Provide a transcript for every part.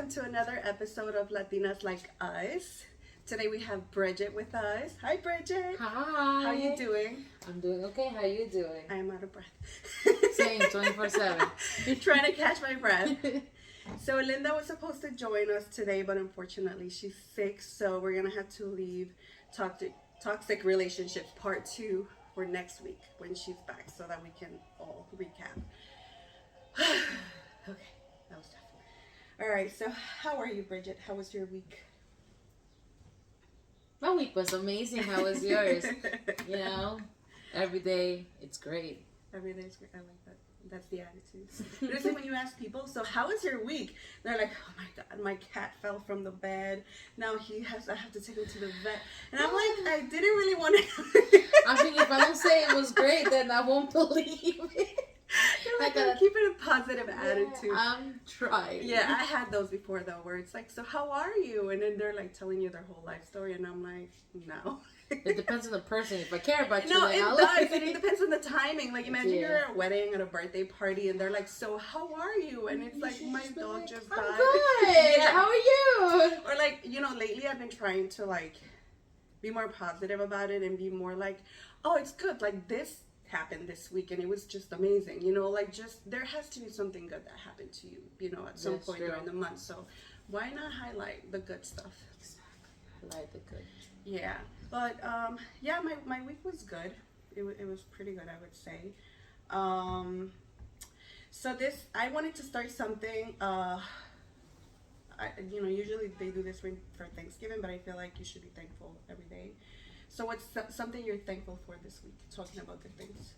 to another episode of Latinas Like Us. Today we have Bridget with us. Hi, Bridget. Hi. How you doing? I'm doing okay. How you doing? I am out of breath. Same, 24/7. Trying to catch my breath. So Linda was supposed to join us today, but unfortunately she's sick, so we're going to have to leave Toxic Relationships Part 2 for next week when she's back so that we can all recap. Okay, that was tough. All right, so how are you, Bridget? How was your week? My week was amazing. How was yours? You know, every day it's great. Every day's great. I like that. That's the attitude. But it's like when you ask people, so how was your week? They're like, oh my God, my cat fell from the bed. Now I have to take him to the vet. And I'm like, I didn't really want to. I mean, if I don't say it was great, then I won't believe it. You're like, I'm keeping a positive attitude. I'm trying. Yeah, I had those before though, where it's like, so how are you? And then they're like telling you their whole life story, and I'm like, no. It depends on the person. If I care about you, No, then it I'll does. And it depends on the timing. Like, imagine Yeah. you're at a wedding, at a birthday party, and they're like, so how are you? And it's like, my dog just died. I'm good. Yeah. How are you? Or like, lately I've been trying to like be more positive about it and be more like, oh, it's good. Like, this happened this week and it was just amazing. Like, just there has to be something good that happened to you, at some That's point true. during the month. So why not highlight the good stuff? Exactly. I like the good. Yeah. But yeah, my week was good. It was pretty good, I would say. So I wanted to start something. Usually they do this for Thanksgiving, but I feel like you should be thankful every day. So what's something you're thankful for this week? Talking about good things.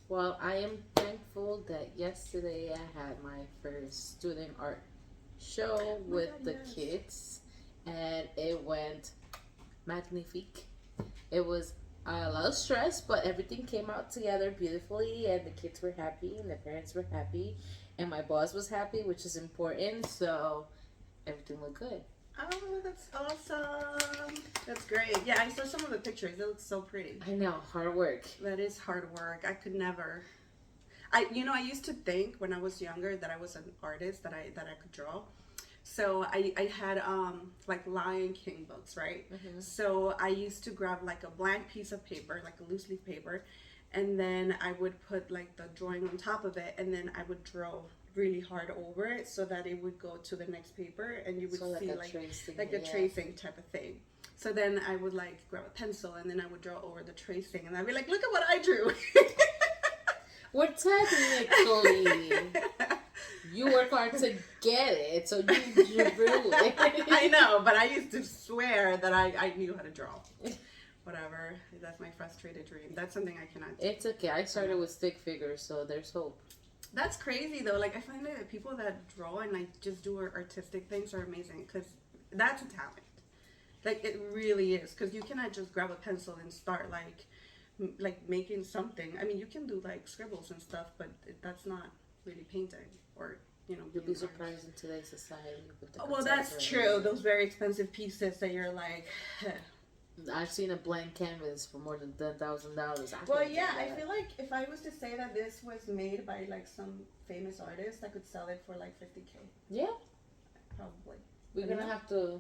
Well, I am thankful that yesterday I had my first student art show with God, the yes. kids, and it went magnifique. It was a lot of stress, but everything came out together beautifully, and the kids were happy, and the parents were happy, and my boss was happy, which is important, so everything looked good. Oh, that's awesome. That's great. Yeah, I saw some of the pictures. It looks so pretty. I know, hard work. That is hard work. I could never. I used to think when I was younger that I was an artist, that I could draw. So I had like Lion King books, right? Mm-hmm. So I used to grab like a blank piece of paper, like a loose leaf paper, and then I would put like the drawing on top of it, and then I would draw really hard over it so that it would go to the next paper, and you would see like a tracing type of thing. So then I would like grab a pencil, and then I would draw over the tracing, and I'd be like, look at what I drew. Well, technically, you work hard to get it, so you drew it. I know, but I used to swear that I knew how to draw. Whatever. That's my frustrated dream. That's something I cannot do. It's okay. I started with stick figures, so there's hope. That's crazy though. Like, I find that people that draw and like just do artistic things are amazing, because that's a talent. Like, it really is, because you cannot just grab a pencil and start like making something. I mean, you can do like scribbles and stuff, but that's not really painting or You'll be surprised in today's society. With the well, that's true. Those very expensive pieces that you're like. I've seen a blank canvas for more than $10,000. Well, yeah, I feel like if I was to say that this was made by like some famous artist, I could sell it for like $50,000. Yeah, Probably. we're gonna have to,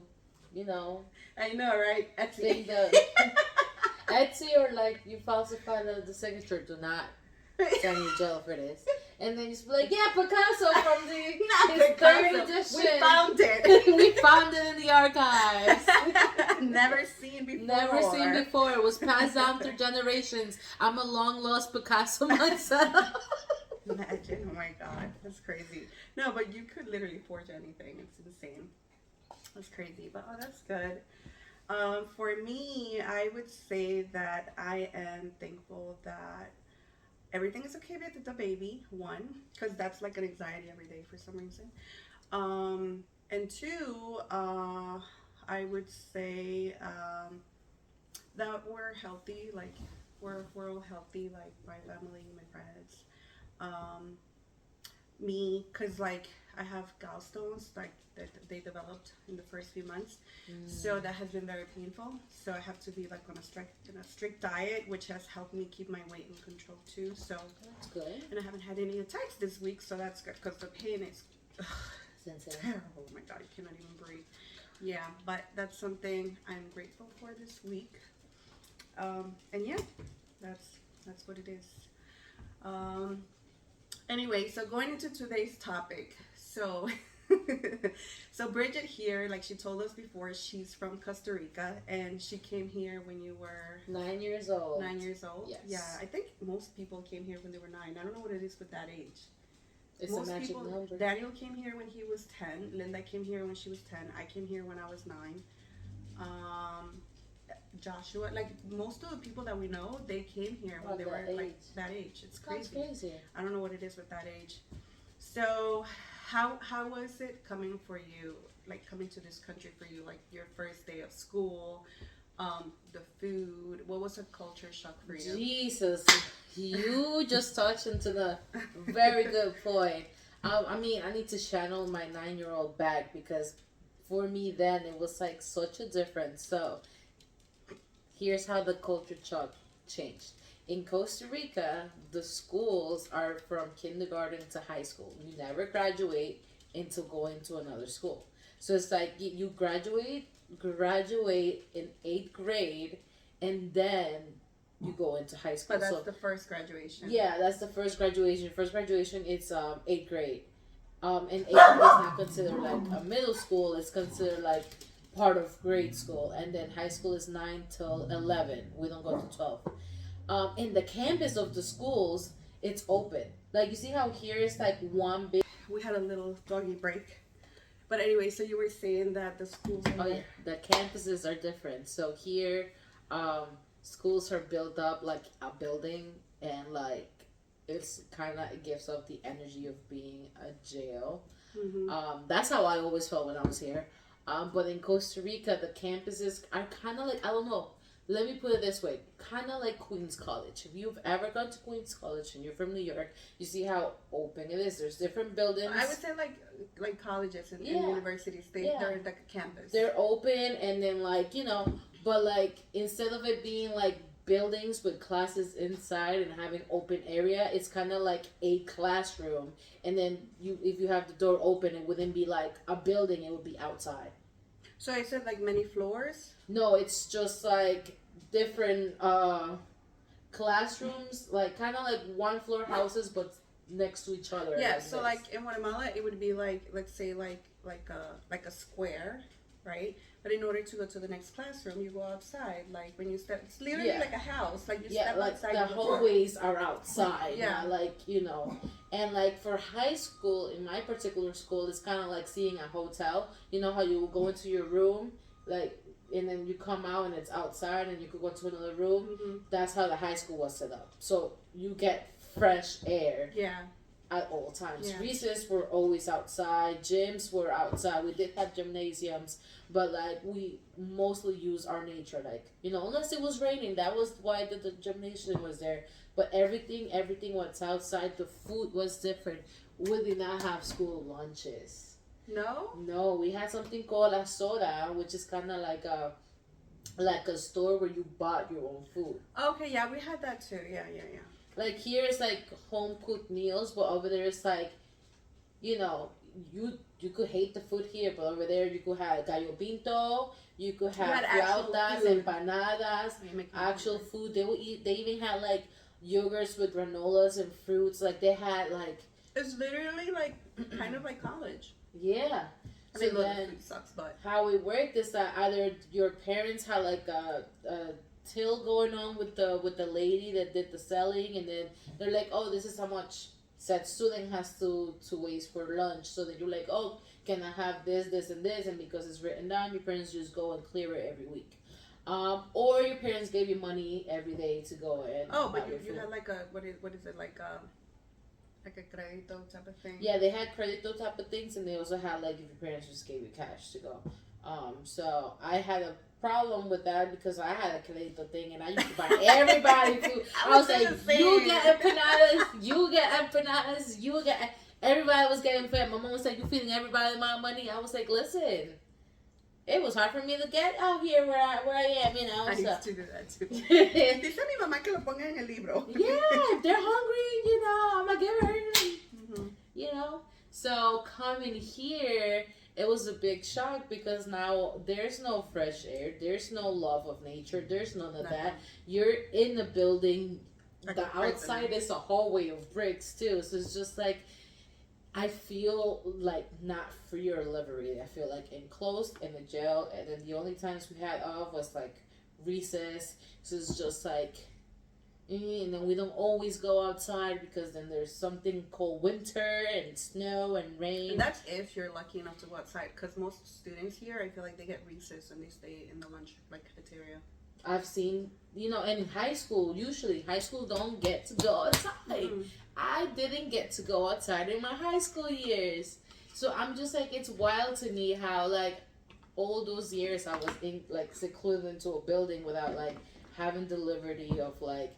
I know, right? Etsy. think the Etsy, or like you falsify the signature. Do not send you jail for this. And then just be like, yeah, Picasso from the Not third Picasso. edition. We found it. We found it in the archives. Never seen before. Never seen before. It was passed down through generations. I'm a long lost Picasso myself. Imagine, oh my God, that's crazy. No, but you could literally forge anything. It's insane. That's crazy, but that's good. For me, I would say that I am thankful that everything is okay with the baby, one, because that's like an anxiety every day for some reason. And two, I would say that we're healthy, like we're all healthy, like my family, my friends. Me, because like I have gallstones, like that they developed in the first few months, so that has been very painful. So I have to be like on a strict diet, which has helped me keep my weight in control too. So That's good. and I haven't had any attacks this week, so that's good, because the pain is Sensitive. Oh my god, I cannot even breathe. Yeah, but that's something I'm grateful for this week. And yeah, that's what it is. Um, anyway, so going into today's topic, so so Bridget here, like she told us before, she's from Costa Rica, and she came here when you were 9 years old. 9 years old. Yes. Yeah, I think most people came here when they were 9. I don't know what it is with that age. It's Most a magic people, number. Daniel came here when he was 10. Linda came here when she was 10. I came here when I was 9. Um, Joshua, like most of the people that we know, they came here when Of they were that like age. that age. It's That's crazy. crazy. I don't know what it is with that age. So, how was it coming for you? Like coming to this country for you, like your first day of school, the food. What was a culture shock for you? Jesus, you just touched into the very good point. I mean, I need to channel my 9-year-old back because for me then it was like such a difference. So here's how the culture shock changed. In Costa Rica, the schools are from kindergarten to high school. You never graduate until going to another school. So it's like you graduate in 8th grade, and then you go into high school. But that's So the first graduation. yeah, that's the first graduation. First graduation, it's 8th grade. And 8th grade is not considered like a middle school. It's considered like part of grade school, and then high school is 9 till 11. We don't go to 12. In the campus of the schools, it's open. Like you see how here is like one big. We had a little doggy break. But anyway, so you were saying that the schools. Oh yeah, the campuses are different. So here, schools are built up like a building, and like it's kind of, it gives off the energy of being a jail. Mm-hmm. That's how I always felt when I was here. But in Costa Rica, the campuses are kind of like, I don't know. Let me put it this way, kind of like Queens College. If you've ever gone to Queens College and you're from New York, you see how open it is. There's different buildings. I would say like colleges and Yeah. universities. They're like a campus. They're open, and then like, you know, but like instead of it being like buildings with classes inside and having open area, it's kind of like a classroom, and then if you have the door open, it wouldn't be like a building, it would be outside. So I said like many floors. No, it's just like different classrooms, like kind of like one floor houses but next to each other. Yeah. like So this. like in Guatemala, it would be like, let's say like a square, right? But in order to go to the next classroom, you go outside. Like when you step, it's literally Yeah. like a house. Like you yeah, step like outside. the you go- hallways are outside. Yeah. Yeah, like, you know, and like for high school, in my particular school, it's kind of like seeing a hotel. You know how you go into your room, like, and then you come out and it's outside, and you could go to another room. Mhm. That's how the high school was set up. So you get fresh air Yeah. at all times. Yeah. Recess were always outside. Gyms were outside. We did have gymnasiums, but like we mostly use our nature. Like, you know, unless it was raining, that was why the gymnasium was there. But everything was outside. The food was different. We did not have school lunches. No. No, we had something called a soda, which is kind of like a store where you bought your own food. Okay. Yeah, we had that too. Yeah. Like here it's like home cooked meals, but over there it's like, you know, you could hate the food here, but over there you could have gallo pinto, you could have had actual flautas, food. empanadas, You make me actual hungry. food. They even had like yogurts with granolas and fruits. Like they had like, It's literally like kind of like college. yeah. I So mean, look, the then food sucks, but how it worked is that either your parents had like a till going on with the lady that did the selling, and then they're like, oh, this is how much said student has to waste for lunch. So then you're like, oh, can I have this and this, and because it's written down, your parents just go and clear it every week. Or your parents gave you money every day to go and oh, buy but your you food. had like a what is it like a credito type of thing. Yeah, they had credito type of things, and they also had like if your parents just gave you cash to go. So I had a problem with that because I had a credito thing, and I used to buy everybody food. I was like, you get empanadas, you get. Everybody was getting fed. My mom was like, you feeding everybody my money. I was like, listen, it was hard for me to get out here where I am, you know. I So. used to do that too. Yeah, Dice mi mamá que lo ponga en el libro. if they're hungry, you know, I'm gonna give her. Mhm. You know, So coming here, it was a big shock because now there's no fresh air, there's no love of nature, there's none of Nothing. that. You're in the building. Like The a prison. outside is a hallway of bricks too, so it's just like I feel like not free or liberated. I feel like enclosed in a jail, and then the only times we had off was like recess. So it's just like, and then we don't always go outside because then there's something called winter and snow and rain. And that's if you're lucky enough to go outside, because most students here, I feel like they get recess and they stay in the lunch like cafeteria. I've seen, and in high school, usually high school don't get to go outside. Mm-mm. I didn't get to go outside in my high school years. So I'm just like, it's wild to me how, like, all those years I was in, like, secluded into a building without, like, having the liberty of, like,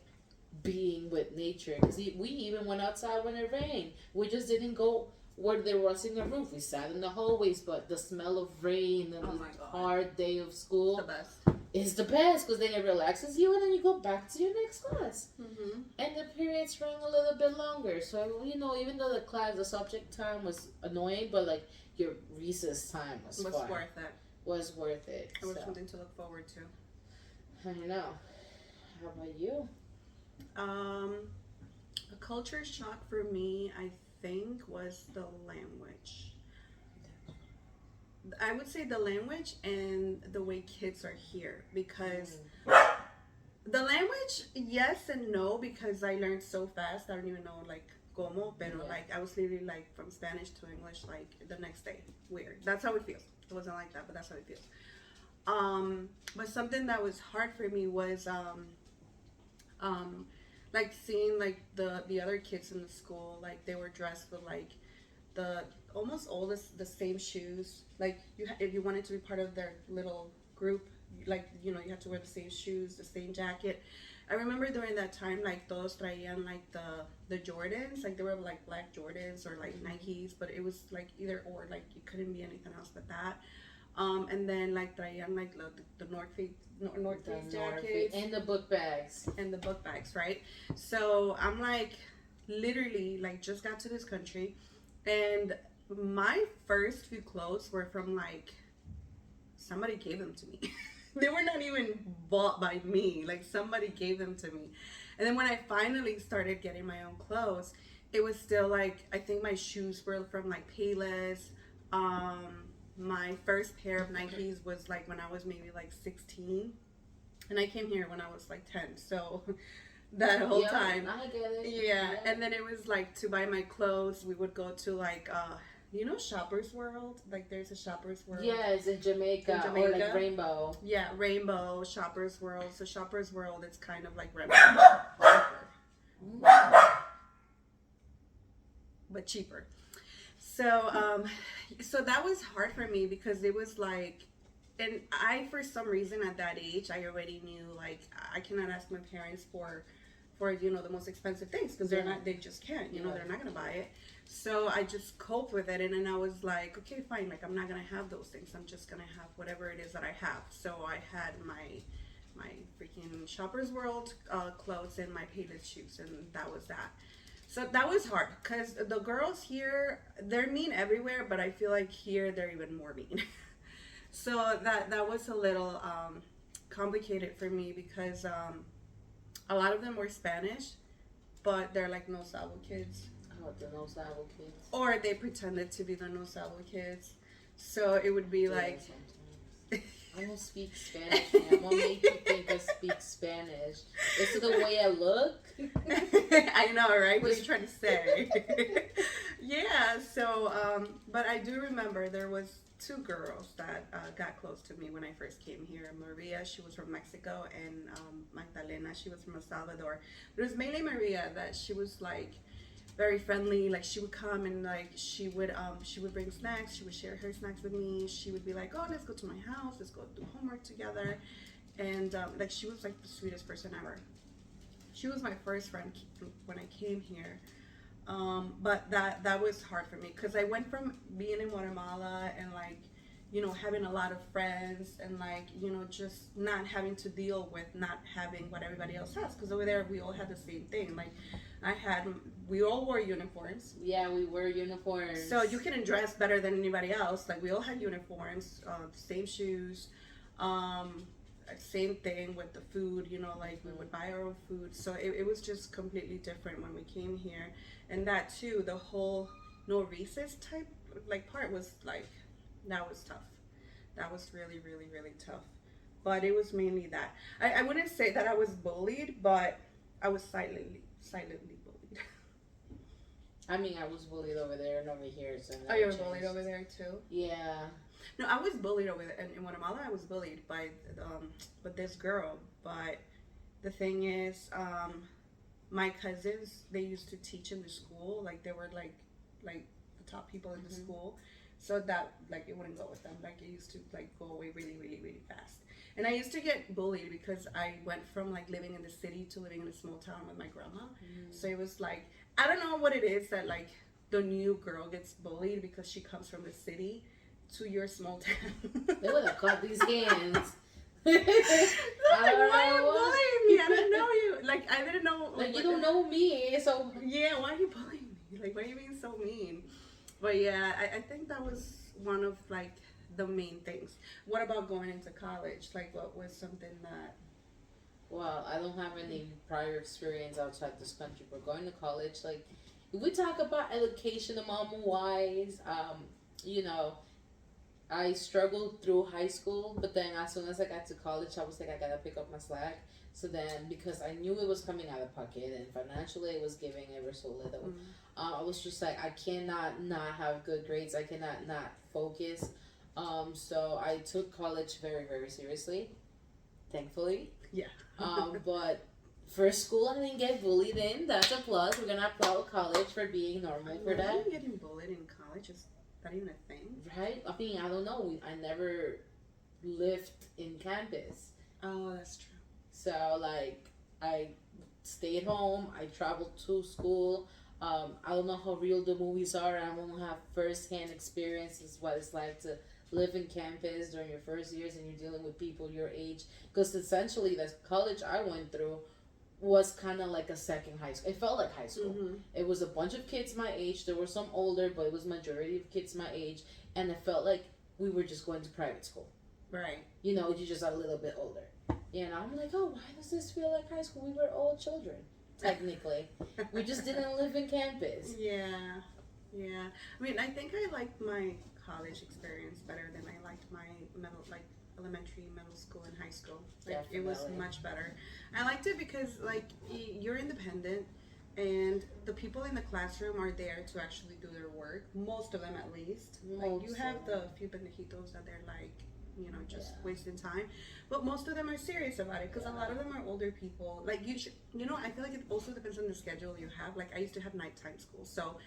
being with nature. Because we even went outside when it rained. We just didn't go where there wasn't a roof. We sat in the hallways, but the smell of rain and Oh the my God. hard day of The school best. is the best because then it relaxes you and then you go back to your next class. Mm-hmm. And the periods ran a little bit longer. So, even though the subject time was annoying, but like your recess time was fun. worth it. Was worth it. It was So, something to look forward to. I know. How about you? A culture shock for me, I think, was the language. I would say the language and the way kids are here, because the language, yes and no, because I learned so fast. I don't even know like como, pero Yeah. like I was literally like from Spanish to English like the next day. Weird. That's how it feels. It wasn't like that, but that's how it feels. But something that was hard for me was like seeing like the other kids in the school, like they were dressed with like the almost all the same shoes. Like if you wanted to be part of their little group, like you had to wear the same shoes, the same jacket. I remember during that time, like todos traían like the Jordans, like they were like black Jordans or like Nikes, but it was like either or, like it couldn't be anything else but that. And then like traían like the North Face jackets And the book bags. and the book bags, right? So I'm like literally like just got to this country, and my first few clothes were from like somebody gave them to me. They were not even bought by me, like somebody gave them to me. And then when I finally started getting my own clothes, it was still like, I think my shoes were from like Payless. My first pair of Nikes was like when I was maybe like 16, and I came here when I was like 10. So that whole time, I get it. yeah. And then it was like to buy my clothes, we would go to like Shoppers World. Like there's a Shoppers World. Yes, in Jamaica, In or Jamaica. like Rainbow. Yeah, Rainbow, Shoppers World. So Shoppers World, it's kind of like but cheaper. So so that was hard for me because it was like, and I, for some reason at that age, I already knew like I cannot ask my parents for the most expensive things, because they just can't, they're not gonna buy it. So I just coped with it, and then I was like, okay, fine, like I'm not gonna have those things. I'm just gonna have whatever it is that I have. So I had my freaking Shoppers World clothes and my Payless shoes, and that was that. So that was hard because the girls here, they're mean everywhere, but I feel like here they're even more mean. So that was a little complicated for me because a lot of them were Spanish, but they're like no sabo kids. Oh, the no sabo kids. Or they pretended to be the no sabo kids. So it would be like, Sometimes. I don't speak Spanish, man. I'm gonna make you think I speak Spanish. Is it the way I look? I know, right? What are you trying to say? Yeah, so, but I do remember there was two girls that got close to me when I first came here. Maria, she was from Mexico, and Magdalena, she was from El Salvador. But it was mainly Maria that she was like very friendly. Like she would come and like she would bring snacks. She would share her snacks with me. She would be like, oh, let's go to my house, let's go do homework together. And like she was like the sweetest person ever. She was my first friend when I came here. But that was hard for me because I went from being in Guatemala and like having a lot of friends and like, just not having to deal with not having what everybody else has. Because over there, we all had the same thing. Like, we all wore uniforms. Yeah, we wear uniforms. So you couldn't dress better than anybody else. Like, we all had uniforms, same shoes, same thing with the food, like we would buy our own food. So it was just completely different when we came here. And that too, the whole no recess type like part was like, that was tough. That was really, really, really tough. But it was mainly that. I wouldn't say that I was bullied, but I was silently bullied. I mean, I was bullied over there and over here. So Oh, you were bullied over there too? Yeah. No, I was bullied over there. In Guatemala, I was bullied by this girl. But the thing is, my cousins, they used to teach in the school. Like, they were like the top people in the school. So that, like, it wouldn't go with them. Like, it used to, like, go away really, really, really fast. And I used to get bullied because I went from, like, living in the city to living in a small town with my grandma. So it was, like, I don't know what it is that, like, the new girl gets bullied because she comes from the city to your small town. They would have cut these hands. Why are you bullying me? I didn't know you. Like, I didn't know. Like, you don't know me, so. Yeah, why are you bullying me? Like, why are you being so mean? But yeah, I think that was one of like the main things. What about going into college? Like, what was something that? Well, I don't have any prior experience outside this country, but going to college, like, if we talk about education, wise, I struggled through high school, but then as soon as I got to college, I was like, I gotta pick up my slack. So then, because I knew it was coming out of pocket and financially it was giving ever so little, I was just like, I cannot not have good grades. I cannot not focus. So I took college very, very seriously, thankfully. Yeah. But for school, I didn't get bullied in. That's a plus. We're gonna applaud college for being normal for that. Getting bullied in college is that even a thing? Right? I mean, I don't know. I never lived in campus. Oh, that's true. So, like, I stayed home. I traveled to school. I don't know how real the movies are. I don't have first-hand experiences what it's like to live in campus during your first years and you're dealing with people your age. Because essentially, the college I went through was kind of like a second high school. It felt like high school. It was a bunch of kids my age. There were some older, but it was majority of kids my age. And it felt like we were just going to private school. Right. You're just a little bit older. I'm like, oh, why does this feel like high school? We were all children, technically. We just didn't live in campus. Yeah. I mean, I think I liked my college experience better than I liked my elementary, middle school, and high school. Like, Definitely. It was much better. I liked it because, like, you're independent, and the people in the classroom are there to actually do their work. Most of them, at least. Like, you have the few pendejitos that they're like, just wasting time. But most of them are serious about it because a lot of them are older people. Like, I feel like it also depends on the schedule you have. Like, I used to have nighttime school, so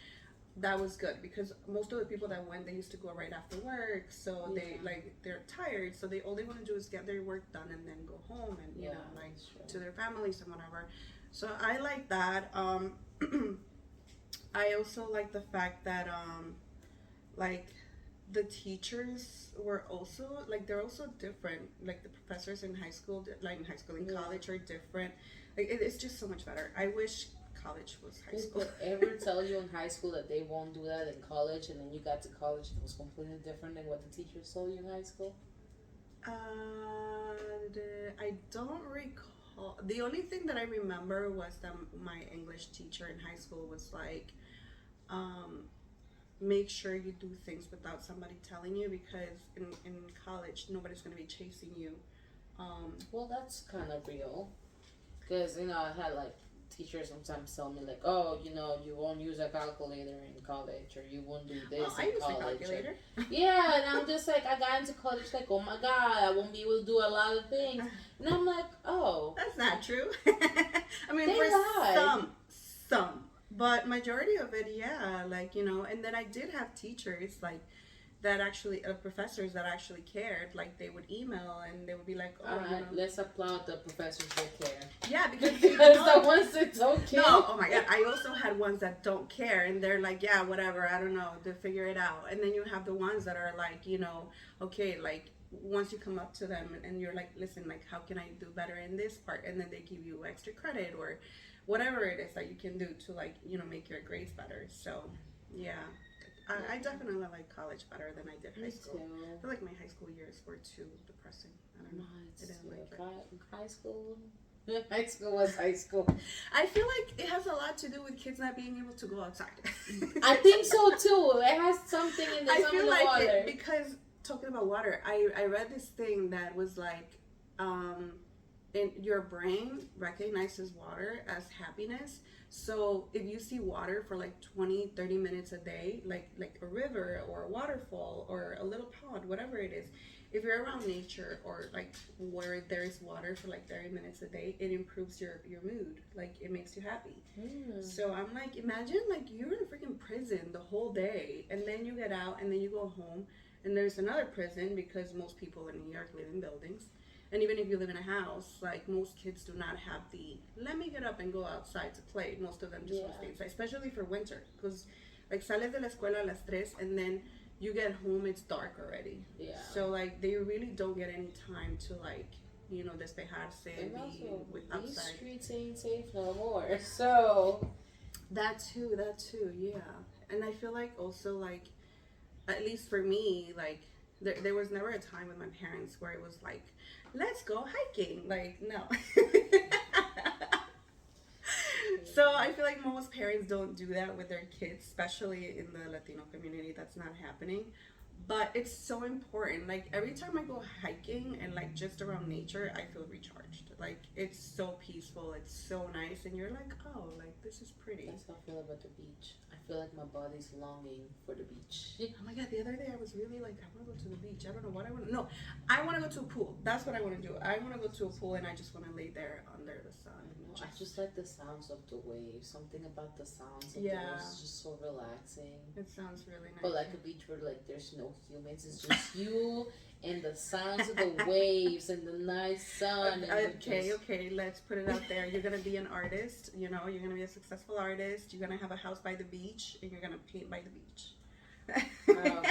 that was good because most of the people that went, they used to go right after work, so they're tired, so all they want to do is get their work done and then go home and to their families and whatever. So I like that. I also like the fact that the teachers were also they're also different. Like, the professors in in college are different. Like, it's just so much better. I wish college was high school. Did they ever tell you in high school that they won't do that in college, and then you got to college and it was completely different than what the teachers told you in high school? I don't recall. The only thing that I remember was that my English teacher in high school was like, make sure you do things without somebody telling you, because in college nobody's going to be chasing you. Well, that's kind of real, because I had like teachers sometimes tell me like, oh, you won't use a calculator in college, or you won't do this I in used college. a calculator. Yeah, and I'm just like, I got into college like, oh my god, I won't be able to do a lot of things, and I'm like, oh, that's not true. I mean, they for lied. some, but majority of it, yeah, and then I did have teachers like that actually professors that actually cared, like they would email and they would be like, oh, let's applaud the professors that care. Yeah, because the ones that don't care. No, oh my god, I also had ones that don't care and they're like, yeah, whatever, I don't know, to figure it out. And then you have the ones that are like, okay, like once you come up to them and you're like, listen, like how can I do better in this part? And then they give you extra credit or whatever it is that you can do to like, make your grades better. So yeah. I definitely like college better than I did high school. Too. I feel like my high school years were too depressing. I don't know. I didn't like it. High school. High school was high school. I feel like it has a lot to do with kids not being able to go outside. I think so too. It has something in the, I feel like water. Because talking about water, I read this thing that was like, in your brain recognizes water as happiness. So if you see water for like 20, 30 minutes a day, like a river or a waterfall or a little pond, whatever it is, if you're around nature or like where there is water for like 30 minutes a day, it improves your mood. Like it makes you happy. So I'm like, imagine like you're in a freaking prison the whole day and then you get out and then you go home and there's another prison because most people in New York live in buildings. And even if you live in a house, like most kids do not have the let me get up and go outside to play. Most of them just want to stay inside, especially for winter. Because like sales de la escuela a las 3 and then you get home, it's dark already. Yeah. So like they really don't get any time to like, despejarse and also, with these outside. streets ain't safe no more. So That too, yeah. And I feel like also like, at least for me, like there was never a time with my parents where it was like, let's go hiking. Like, no. So I feel like most parents don't do that with their kids, especially in the Latino community. That's not happening. But it's so important. Like every time I go hiking and like just around nature, I feel recharged. Like it's so peaceful. It's so nice. And you're like, oh, like this is pretty. that's how I feel about the beach. I feel like my body's longing for the beach. Oh my god, the other day I was really like, I want to go to the beach. I don't know what I want to. No, I want to go to a pool. That's what I want to do. I want to go to a pool and I just want to lay there under the sun. I just like the sounds of the waves. Something about the sounds of the Yeah. waves is just so relaxing. It sounds really nice. But like a beach where like there's no humans, it's just you and the sounds of the waves and the nice sun. And Okay, let's put it out there. You're gonna be an artist, you're gonna be a successful artist, you're gonna have a house by the beach, and you're gonna paint by the beach.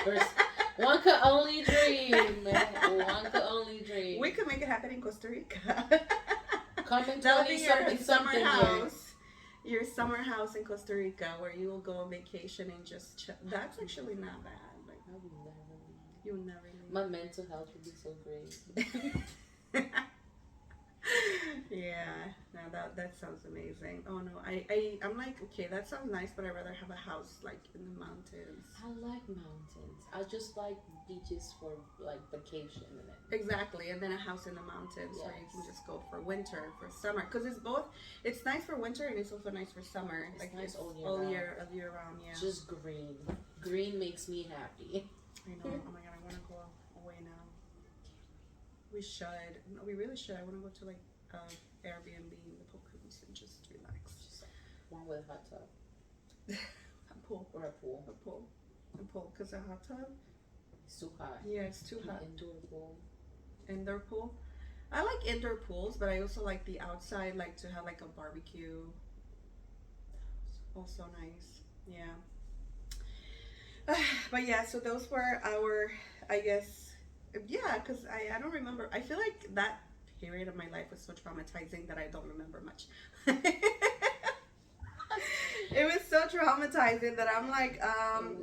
First, one could only dream. One could only dream. We could make it happen in Costa Rica. Coming That'll be your summer something house. Your summer house in Costa Rica where you will go on vacation and just chill. That's actually not bad. Like, I would never leave. you'll never leave. My mental health would be so great. Yeah, no, that sounds amazing. Oh no, I'm like, okay, that sounds nice, but I'd rather have a house like in the mountains. I like mountains. I just like beaches for like vacation and it. Exactly, and then a house in the mountains where you can just go for winter, for summer, because it's both. It's nice for winter and it's also nice for summer. It's like nice it's all year round. Yeah. Just green. Green makes me happy. I know. Oh my god, I want to go away now. We should. No, we really should. I want to go to like Airbnb in the Poconos and just relax. Just one with a hot tub A pool. or a pool. A pool. Because a hot tub. It's too hot. Yeah, it's too hot. Indoor pool. Indoor pool. I like indoor pools, but I also like the outside, like to have like a barbecue. Also nice. Yeah. But yeah, so those were our, I guess, yeah, because I don't remember. I feel like that period of my life was so traumatizing that I don't remember much. It was so traumatizing that I'm like,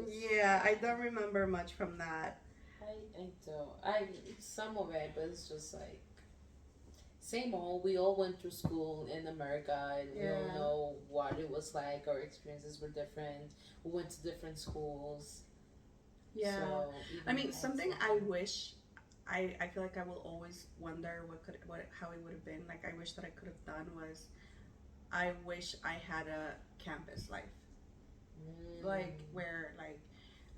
yeah, I don't remember much from that. I don't. Some of it, but it's just like same old. We all went through school in America, and we all know what it was like. Our experiences were different. We went to different schools. Yeah, So I mean, something I wish. I feel like I will always wonder how it would have been. Like I wish that I could have done was, I wish I had a campus life, like where like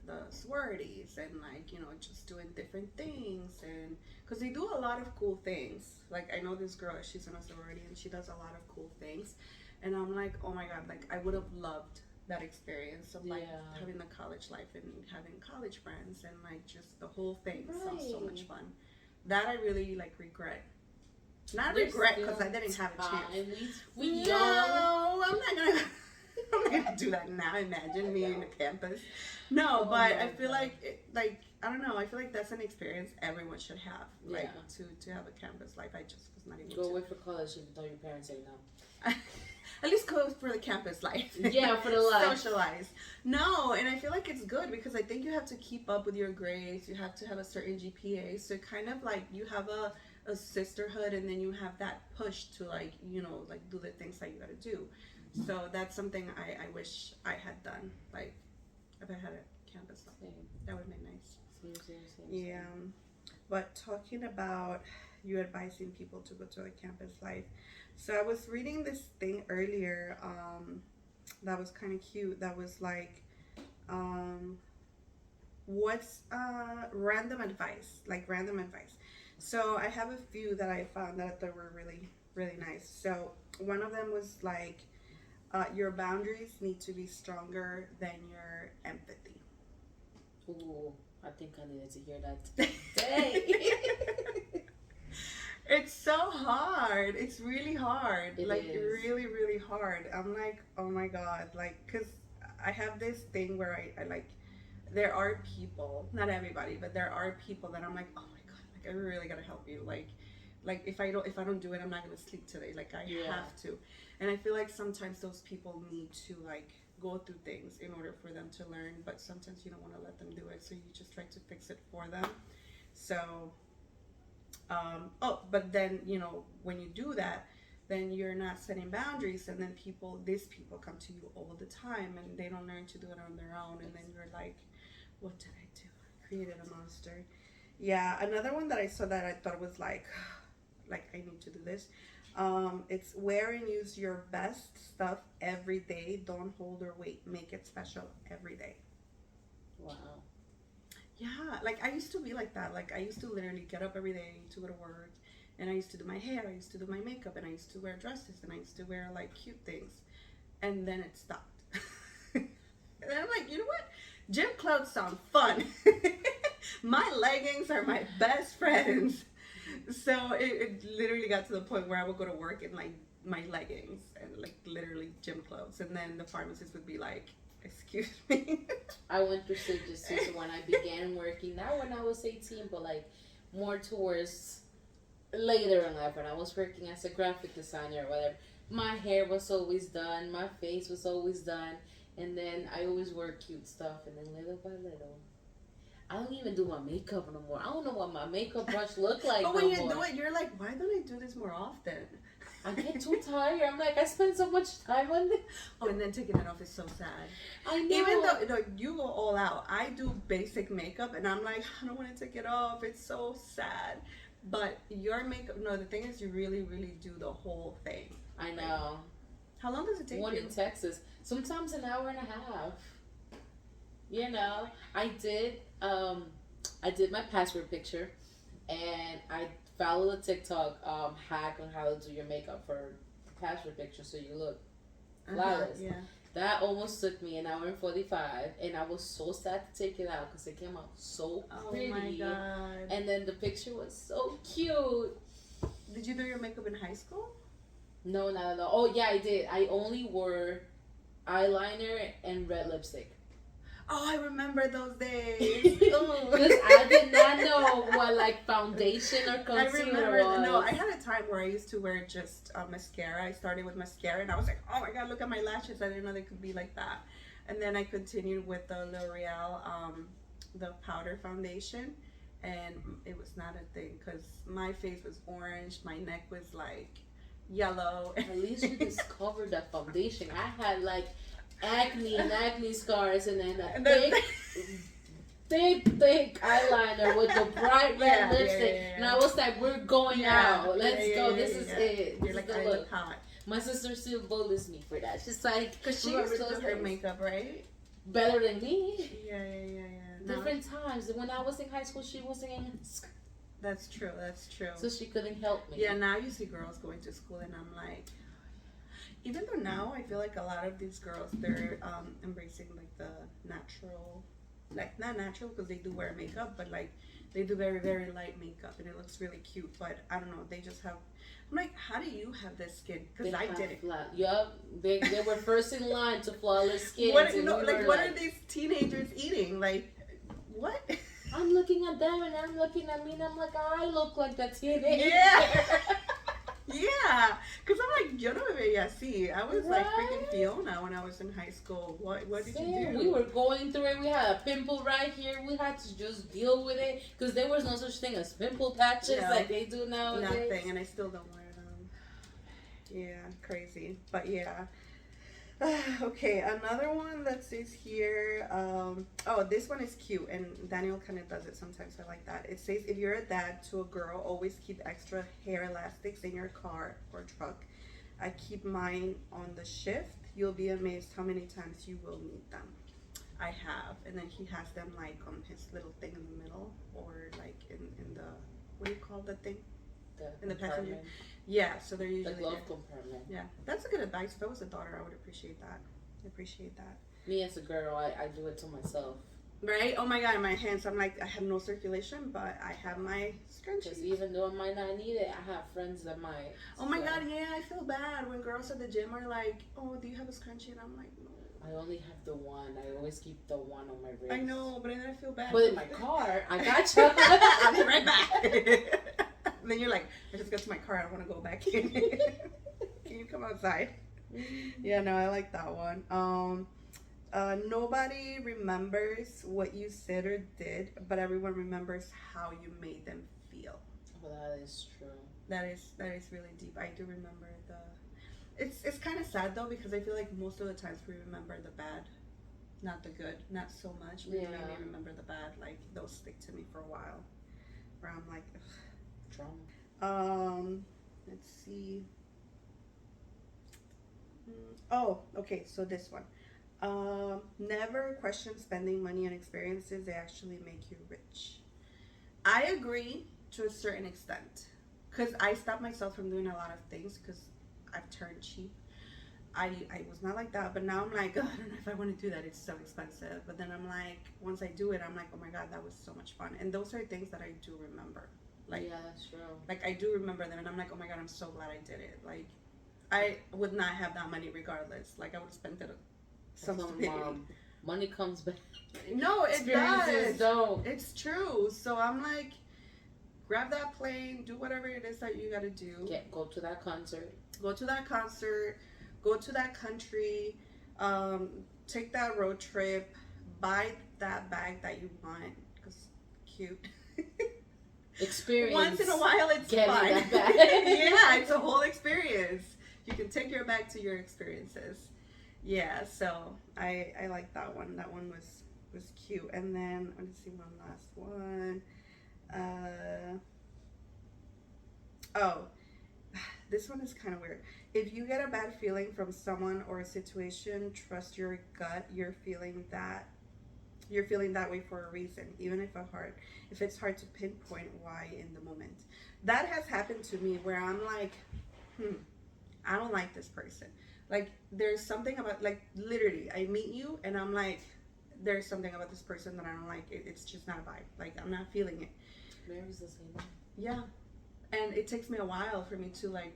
the sororities and like just doing different things, and because they do a lot of cool things. Like I know this girl, she's in a sorority and she does a lot of cool things, and I'm like, oh my god, like I would have loved that experience of like Yeah. having the college life and having college friends and like just the whole thing sounds so much Right. fun. That I really like regret. Not There's regret because still I didn't have a chance. time. We young. No, I'm not gonna. I'm not gonna do that now. Imagine me in the campus. No, Oh but my I feel God. like, like I don't know. I feel like that's an experience everyone should have. Like Yeah. to have a campus life. I just was not able Go to. away for college even though your parents say no. At least go for the campus life. Yeah, for the life. Socialize. No, and I feel like it's good because I think you have to keep up with your grades. You have to have a certain GPA. So kind of like you have a sisterhood and then you have that push to like, like do the things that you gotta do. So that's something I wish I had done. Like if I had a campus life. Same. That would have been nice. Same. Yeah. But talking about you advising people to go to a campus life. So I was reading this thing earlier that was kind of cute. That was like, what's random advice? Like random advice. So I have a few that I found that I thought were really, really nice. So one of them was like, your boundaries need to be stronger than your empathy. Ooh, I think I needed to hear that today. It's so hard. It's really hard. It like is. really, really hard. I'm like, oh my god, like, cause I have this thing where I like, there are people, not everybody, but there are people that I'm like, oh my god, like I really gotta help you. Like if I don't do it, I'm not gonna sleep today. Like I Yeah. have to, and I feel like sometimes those people need to like go through things in order for them to learn. But sometimes you don't want to let them do it, so you just try to fix it for them. So but then when you do that, then you're not setting boundaries, and then these people come to you all the time, and they don't learn to do it on their own, and then you're like, what did I do? I created a monster. Yeah, another one that I saw that I thought was like I need to do this. It's wear and use your best stuff every day. Don't hold or wait. Make it special every day. Wow. Yeah, like I used to be like that. Like I used to literally get up every day to go to work, and I used to do my hair, I used to do my makeup, and I used to wear dresses, and I used to wear like cute things, and then it stopped. And then I'm like, you know what? Gym clothes sound fun. My leggings are my best friends. So it literally got to the point where I would go to work in like my leggings and like literally gym clothes, and then the pharmacist would be like, "Excuse me." I went through stages too. So when I began working, not when I was 18, but like more towards later in life when I was working as a graphic designer or whatever. My hair was always done, my face was always done, and then I always wore cute stuff, and then little by little, I don't even do my makeup no more. I don't know what my makeup brush look like But no when you more. do it, you're like, why don't I do this more often? I get too tired. I'm like, I spend so much time on this. Oh, and then taking it off is so sad. I know. Even though you go all out, I do basic makeup, and I'm like, I don't want to take it off. It's so sad. But your makeup, no, the thing is, you really, really do the whole thing. I know. How long does it take One you? in Texas, sometimes an hour and a half. You know, I did my password picture, and I followed a TikTok hack on how to do your makeup for password picture so you look flawless. Yeah. That almost took me an hour and 45, and I was so sad to take it out because it came out so Oh pretty. my god. And then the picture was so cute. Did you do your makeup in high school? No, not at all. Oh yeah, I did. I only wore eyeliner and red lipstick. Oh, I remember those days. Because I did not know what like foundation or I concealer remember. was. No, I had a time where I used to wear just mascara. I started with mascara, and I was like, oh my god, look at my lashes. I didn't know they could be like that. And then I continued with the L'Oreal, the powder foundation, and it was not a thing because my face was orange, my neck was like yellow. At least you discovered that foundation. I had like acne and acne scars, and then a And then- thick eyeliner with the bright red lipstick. And I was like, we're going out. Let's go. This is it. You're This like, is I the look look. hot. My sister still bullies me for that. She's like, Because she remember used to do those her days? makeup, right? Better than me. Yeah. No, Different times. When I was in high school, she wasn't in school, that's true. That's true. so she couldn't help me. Yeah, now you see girls going to school, and I'm like, even though now I feel like a lot of these girls, they're embracing like the natural, like not natural because they do wear makeup, but like they do very very light makeup and it looks really cute. But I don't know, they just have. I'm like, how do you have this skin? Because I did it. Yup, they were first in line to flawless skin. What no, like what are these teenagers eating? Like what? I'm looking at them and I'm looking at me and I'm like, I look like that teenager. Yeah. Yeah, because I'm like, yo no me veía así. I was like freaking Fiona when I was in high school. What did you do? We were going through it. We had a pimple right here. We had to just deal with it because there was no such thing as pimple patches like they do nowadays. Nothing, and I still don't wear them. Yeah, crazy. But yeah. Okay, another one that says here, oh, this one is cute, and Daniel kind of does it sometimes. I like that. It says, if you're a dad to a girl, always keep extra hair elastics in your car or truck. I keep mine on the shift. You'll be amazed how many times you will need them. I have, and then he has them like on his little thing in the middle, or like in the, what do you call the thing? In the passenger. Yeah, so they're usually the glove compartment. Yeah, that's a good advice. If I was a daughter, I would appreciate that. Me as a girl, I do it to myself. Right? Oh my god, in my hands, I'm like, I have no circulation, but I have my scrunchies. Because even though I might not need it, I have friends that might. Oh my god, yeah, I feel bad when girls at the gym are like, oh, do you have a scrunchie? And I'm like, no. I only have the one. I always keep the one on my wrist. I know, but then I feel bad. But in my car, I gotcha. I'll be right back. Then you're like, I just got to my car. I don't want to go back in. Can you come outside? Yeah, no, I like that one. Nobody remembers what you said or did, but everyone remembers how you made them feel. Oh, that is true. That is really deep. I do remember it's kind of sad though, because I feel like most of the times we remember the bad, not the good, not so much. We mainly remember the bad. Like those stick to me for a while, where I'm like, ugh. Let's see. Oh, okay, so this one. Never question spending money on experiences. They actually make you rich. I agree to a certain extent, because I stopped myself from doing a lot of things because I've turned cheap. I was not like that, but now I'm like, oh, I don't know if I want to do that. It's so expensive. But then I'm like, once I do it, I'm like, oh my god, that was so much fun. And those are things that I do remember. Like, yeah, that's true. Like, I do remember them, and I'm like, oh my god, I'm so glad I did it. Like, I would not have that money regardless. Like, I would have spent it money comes back. No, it Experiences does. don't. It's true. So I'm like, grab that plane, do whatever it is that you got to do. Go to that concert. Go to that concert. Go to that country. Take that road trip. Buy that bag that you want because cute. Experience. Once in a while, it's fun. Yeah, it's a whole experience. You can take your bag to your experiences. Yeah, so I like that one. That one was cute. And then let's see one last one. Oh, this one is kind of weird. If you get a bad feeling from someone or a situation, trust your gut. You're feeling that way for a reason, even if it's hard to pinpoint why in the moment. That has happened to me where I'm like, I don't like this person. Like, there's something about, like, literally, I meet you and I'm like, there's something about this person that I don't like. It's just not a vibe. Like, I'm not feeling it. Mary's the same. Yeah. And it takes me a while for me to, like,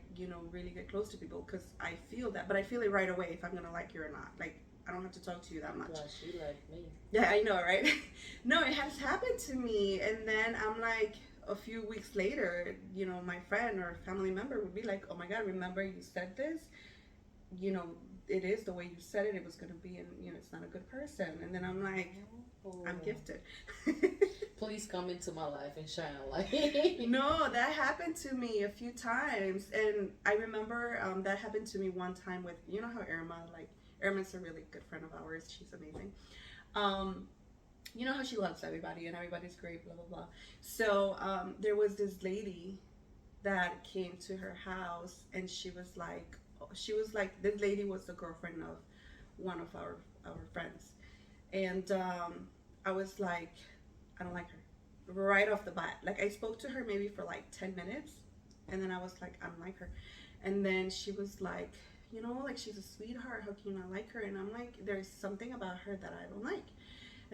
really get close to people because I feel that. But I feel it right away if I'm going to like you or not. Like, I don't have to talk to you that much. Well, she liked me. Yeah, I know, right? No, it has happened to me. And then I'm like, a few weeks later, my friend or family member would be like, oh my God, remember you said this? It is the way you said it. It was going to be, and, it's not a good person. And then I'm like, I'm gifted. Please come into my life and shine a light. No, that happened to me a few times. And I remember that happened to me one time with, how Irma's a really good friend of ours. She's amazing. You know how she loves everybody and everybody's great, blah, blah, blah. So there was this lady that came to her house and she was like, this lady was the girlfriend of one of our friends. And I was like, I don't like her. Right off the bat. Like, I spoke to her maybe for like 10 minutes. And then I was like, I don't like her. And then she was like, like she's a sweetheart. How can you not like her? And I'm like, there's something about her that I don't like.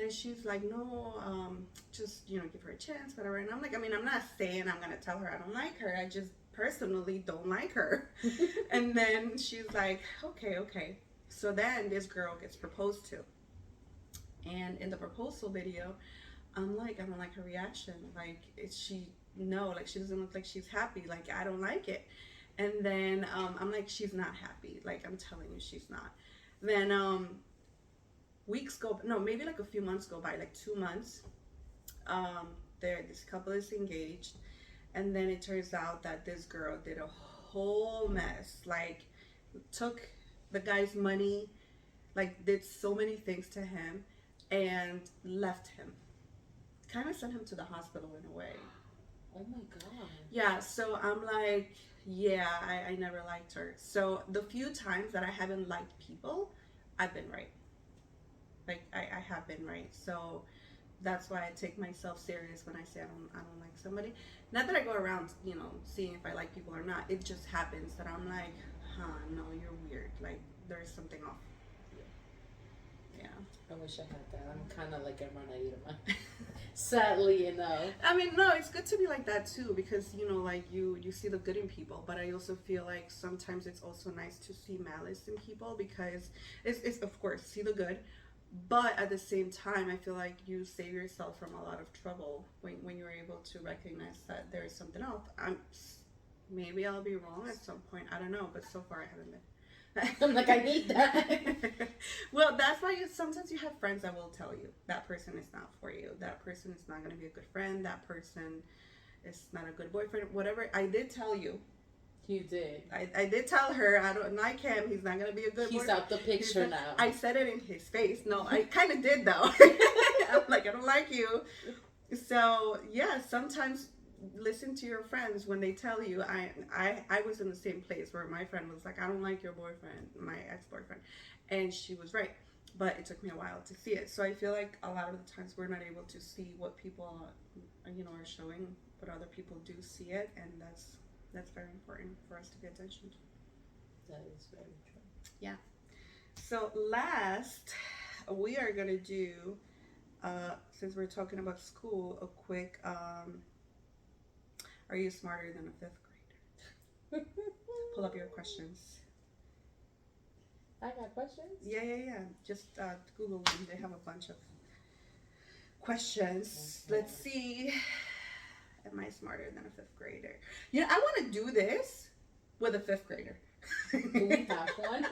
And she's like, no, just, give her a chance, whatever. And I'm like, I mean, I'm not saying I'm going to tell her I don't like her. I just personally don't like her. And then she's like, okay. So then this girl gets proposed to. And in the proposal video, I'm like, I don't like her reaction. Like, she doesn't look like she's happy. Like, I don't like it. And then I'm like, she's not happy. Like, I'm telling you, she's not. Then maybe like a few months go by, like 2 months. This couple is engaged. And then it turns out that this girl did a whole mess. Like, took the guy's money, like, did so many things to him, and left him. Kind of sent him to the hospital in a way. Oh my God. Yeah, so I'm like, yeah, I never liked her. So the few times that I haven't liked people, I've been right. Like, I have been right. So that's why I take myself serious when I say I don't like somebody. Not that I go around, seeing if I like people or not. It just happens that I'm like, no, you're weird. Like, there's something off. Yeah. I wish I had that. I'm kind of like Hermanita. Sadly enough. I mean, no, it's good to be like that too, because like you see the good in people, but I also feel like sometimes it's also nice to see malice in people, because it's of course see the good, but at the same time I feel like you save yourself from a lot of trouble when you're able to recognize that there is something else. Maybe I'll be wrong at some point, I don't know, but so far I haven't been. I'm like, I need that. Well, that's why sometimes you have friends that will tell you that person is not for you. That person is not going to be a good friend. That person is not a good boyfriend. Whatever. I did tell you. You did. I did tell her, I don't like him. He's not going to be a good boyfriend. He's out the picture now. I said it in his face. No, I kind of did though. I'm like, I don't like you. So, yeah, sometimes listen to your friends when they tell you. I was in the same place where my friend was like, I don't like your boyfriend, my ex-boyfriend, and she was right, but it took me a while to see it. So I feel like a lot of the times we're not able to see what people are showing, but other people do see it, and that's very important for us to pay attention to. That is very true. Yeah. So last, we are gonna do since we're talking about school, a quick are you smarter than a 5th grader? Pull up your questions. I got questions? Yeah. Just Google them. They have a bunch of questions. Okay. Let's see. Am I smarter than a 5th grader? I want to do this with a 5th grader. Do we have one?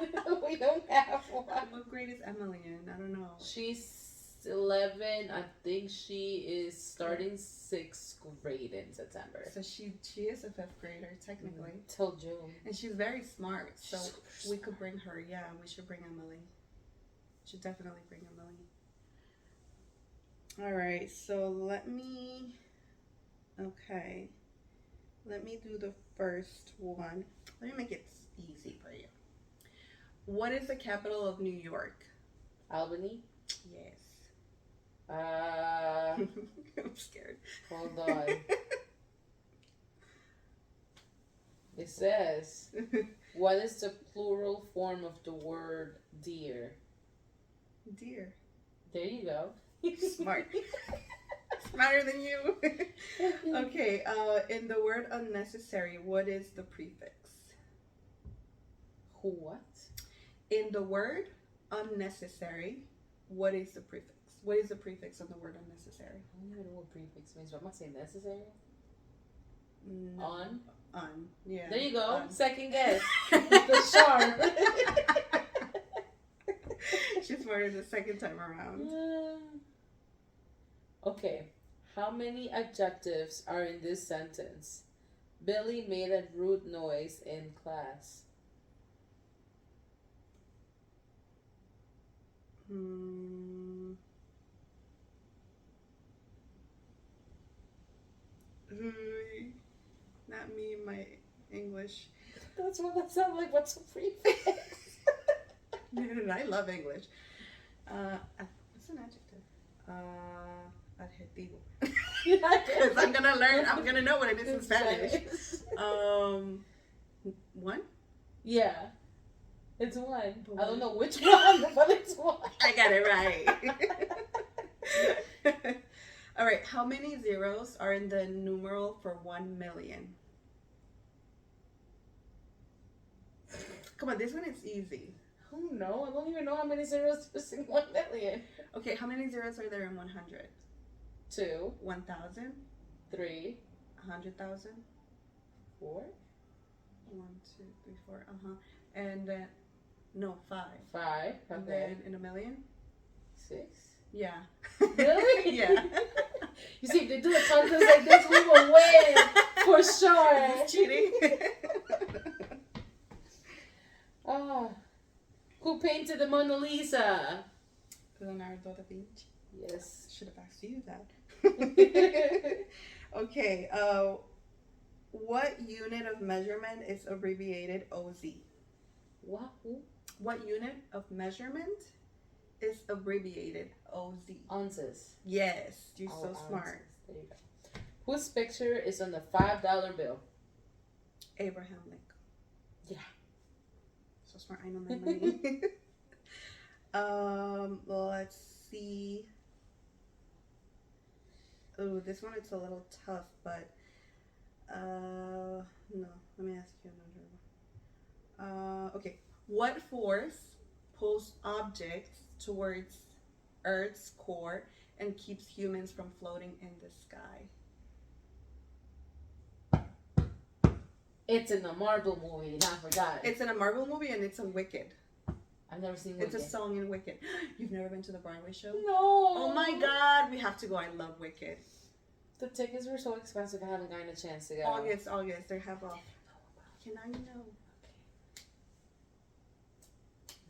We don't have one. What grade is Emily in? I don't know. She's 11. I think she is starting 6th grade in September. So she is a 5th grader technically. Till June. And she's very smart. So we could bring her. Yeah, we should bring Emily. Should definitely bring Emily. All right. So let me do the first one. Let me make it easy for you. What is the capital of New York? Albany? Yes. I'm scared. Hold on. It says, what is the plural form of the word deer? Deer. There you go. Smart. Smarter than you. Okay, in the word unnecessary, what is the prefix? What? In the word unnecessary, what is the prefix? What is the prefix of the word unnecessary? I don't even know what prefix means, but I'm not saying necessary. No. On. Yeah. There you go. On. Second guess. The sharp. She's smarter the second time around. Okay. How many adjectives are in this sentence? Billy made a rude noise in class. Not me, my English. That's what that sounds like. What's a prefix? I love English. What's an adjective? Adjetivo. Because I'm gonna know what it is in Spanish. One? Yeah. It's one. But I don't what? know which one, but it's one. I got it right. All right. How many zeros are in the numeral for 1,000,000? Come on, this one is easy. Oh no, I don't even know how many zeros there's in 1,000,000. Okay, how many zeros are there in 100? 2, 1,000? 3, 100,000? 4, 1, 2, 3, 4. And then, no, 5. 5. And Okay. then in a million? 6. Yeah. Really? Yeah. You see, if they do a contest like this, we will win for sure. Is this cheating? Oh, who painted the Mona Lisa? Leonardo da Vinci. Yes. Should have asked you that. Okay. What unit of measurement is abbreviated OZ? What? Who? What unit of measurement is abbreviated OZ? Ounces. Yes, you're so Ounces. smart. There you go. Whose picture is on the $5 bill? Abraham Lincoln. Yeah. So smart. I know my money. Let's see. Oh, this one it's a little tough, but no. Let me ask you another one. Okay. What force pulls objects towards Earth's core and keeps humans from floating in the sky? It's in the Marvel movie. I forgot. It's in a Marvel movie and it's a Wicked. I've never seen It's Wicked. a song in Wicked. You've never been to the Broadway show? No. Oh my God, we have to go. I love Wicked. The tickets were so expensive. I haven't gotten a chance to go. August, they have off. Okay, now you know.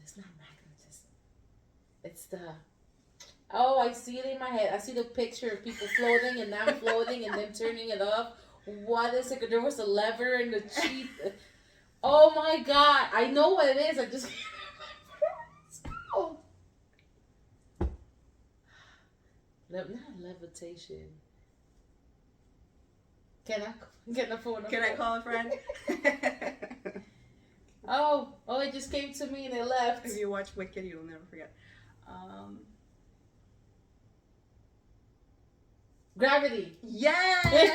It's not magnetism. It's the. Oh, I see it in my head. I see the picture of people floating and them floating and them turning it off. What is it? There was a lever in the cheap. Oh my God! I know what it is. I just can't remember what it's called. Not levitation. Can I get the phone? Can I call a friend? Oh, it just came to me and it left. If you watch Wicked, you'll never forget. Gravity. Yeah! You're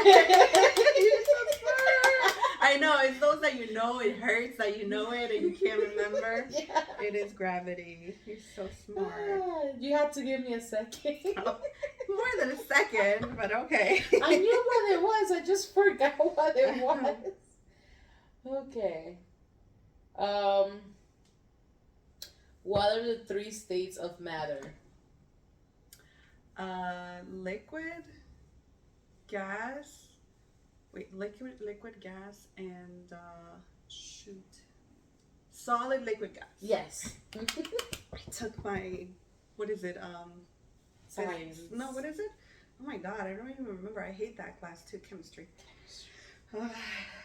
so smart. I know, it's those that you know it hurts, that you know it and you can't remember. Yeah. It is gravity. You're so smart. You had to give me a second. More than a second, but okay. I knew what it was. I just forgot what it was. Okay. What are the 3 states of matter? Liquid, gas. Wait, liquid, gas, and solid, liquid, gas. Yes. I took my, what is it? Science. No, what is it? Oh my God, I don't even remember. I hate that class too, chemistry.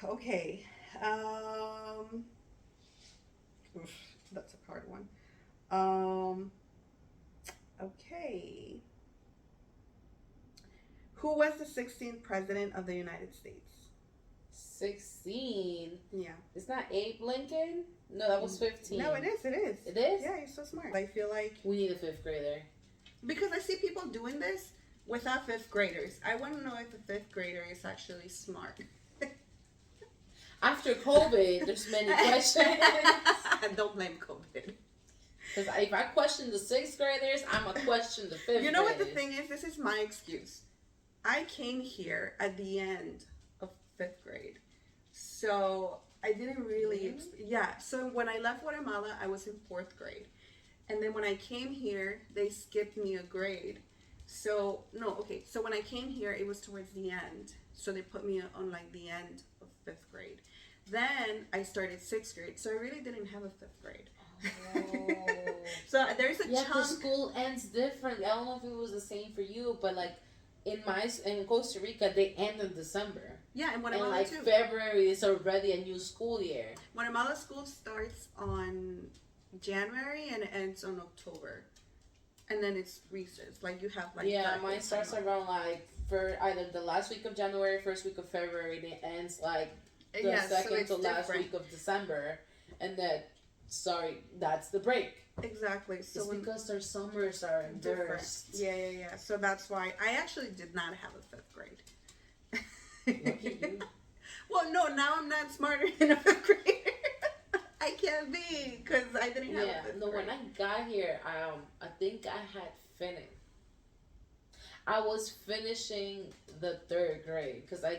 Okay. Oof, that's a hard one. Okay. Who was the 16th president of the United States? 16. Yeah. It's not Abe Lincoln? No, that was 15. No, it is. It is? Yeah, you're so smart. I feel like, We need a 5th grader. because I see people doing this without 5th graders. I want to know if the 5th grader is actually smart. After COVID, there's many questions. Don't blame COVID. Because if I question the 6th graders, I'm going to question the 5th You know what the graders. thing is? This is my excuse. I came here at the end of 5th grade. So I didn't really... Yeah. So when I left Guatemala, I was in 4th grade. And then when I came here, they skipped me a grade. So, no, okay. So when I came here, it was towards the end. So they put me on like the end of 5th grade. Then I started 6th grade. So I really didn't have a 5th grade. Oh. So there's a Yeah, because chunk. school ends differently. I don't know if it was the same for you, but like in Costa Rica, they end in December. Yeah, and And Guatemala like too. February is already a new school year. Guatemala school starts on January and ends on October. And then it's recess. Like you have like Yeah, that mine whole starts time. around like for either the last week of January, first week of February, and it ends like the Yeah, so second it's to last different. week of December, and then sorry, that's the break. Exactly. It's So when because their summers are different. inversed. Yeah. So that's why I actually did not have a fifth grade. Lucky you. Well, no, now I'm not smarter than a fifth grader. I can't be because I didn't have a fifth No, grade. when I got here, I think I had finished. I was finishing the third grade because I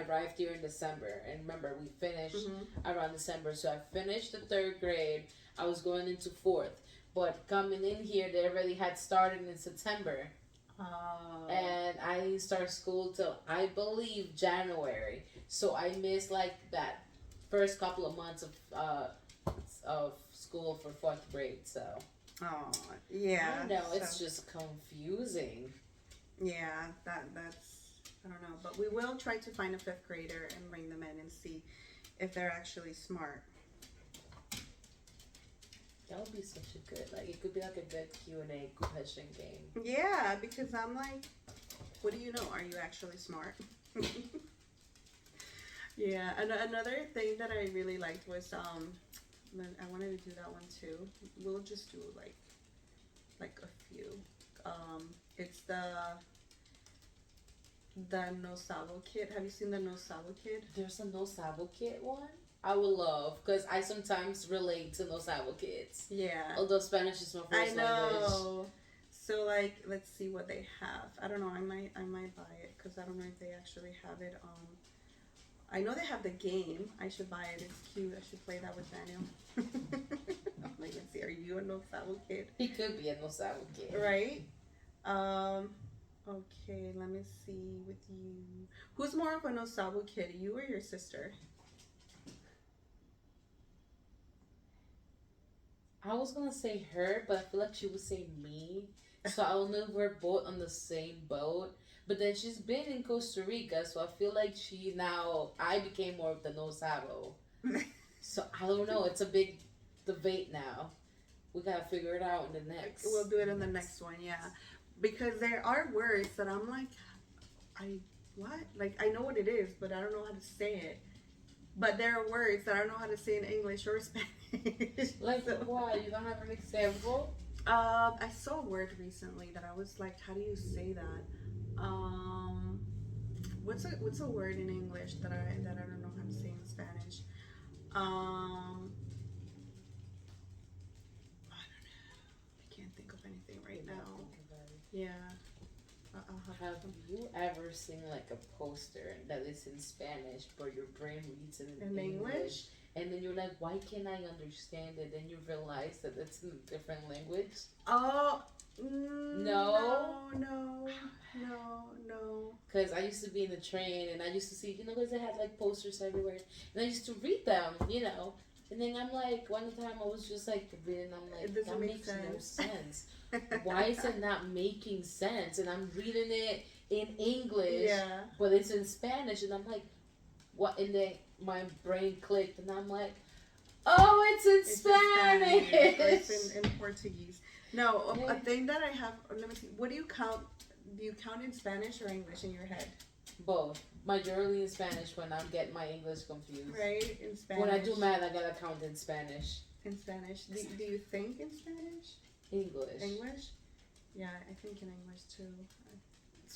arrived here in December, and remember we finished around December. So I finished the third grade. I was going into fourth, but coming in here, they already had started in September, and I didn't start school till I believe January. So I missed like that first couple of months of school for fourth grade. So Oh, yeah. I know it's so- just confusing. Yeah, that's I don't know, but we will try to find a fifth grader and bring them in and see if they're actually smart. That would be such a good, like, it could be like a good Q&A question game. Yeah, because I'm like, what do you know? Are you actually smart? Yeah, and another thing that I really liked was I wanted to do that one too. We'll just do like a few. It's the No Sabo Kid. Have you seen the No Sabo Kid? There's a No Sabo Kid one? I would love, because I sometimes relate to No Sabo Kids. Yeah. Although Spanish is my I first language. know. So like, let's see what they have. I don't know. I might buy it because I don't know if they actually have it. I know they have the game. I should buy it. It's cute. I should play that with Daniel. Like, let's see. Are you a No Sabo Kid? He could be a No Sabo Kid. Right. Okay. Let me see with you. Who's more of a No Sabo Kid, you or your sister? I was gonna say her, but I feel like she would say me. So I don't know if we're both on the same boat. But then she's been in Costa Rica, so I feel like I became more of the No Sabo. So I don't know. It's a big debate now. We gotta figure it out in the next. We'll do it in the next one, yeah. Because there are words that I'm like, what? Like, I know what it is, but I don't know how to say it. But there are words that I don't know how to say in English or Spanish. Like So- what? You don't have an example? I saw a word recently that I was like, how do you say that? What's a word in English that I don't know how to say in Spanish? I don't know. I can't think of anything right now. Yeah. I'll Have you ever seen like a poster that is in Spanish, but your brain reads it in In English? And then you're like, why can't I understand it? Then you realize that it's in a different language. Oh, No? no. Because I used to be in the train and I used to see, because they had like posters everywhere. And I used to read them, And then I'm like, one time I was just like reading, I'm like, It doesn't that make makes no sense. sense. Why is it not making sense? And I'm reading it in English, Yeah. but it's in Spanish. And I'm like, what? And then my brain clicked and I'm like, oh, it's in It's Spanish. Or it's in Portuguese. No, Yeah. a thing that I have. Let me see. What do you count? Do you count in Spanish or English in your head? Both. Majority in Spanish when I'm getting my English confused. Right, in Spanish. When I do math, I gotta count in Spanish. In Spanish. Do you think in Spanish? English. English? Yeah, I think in English too.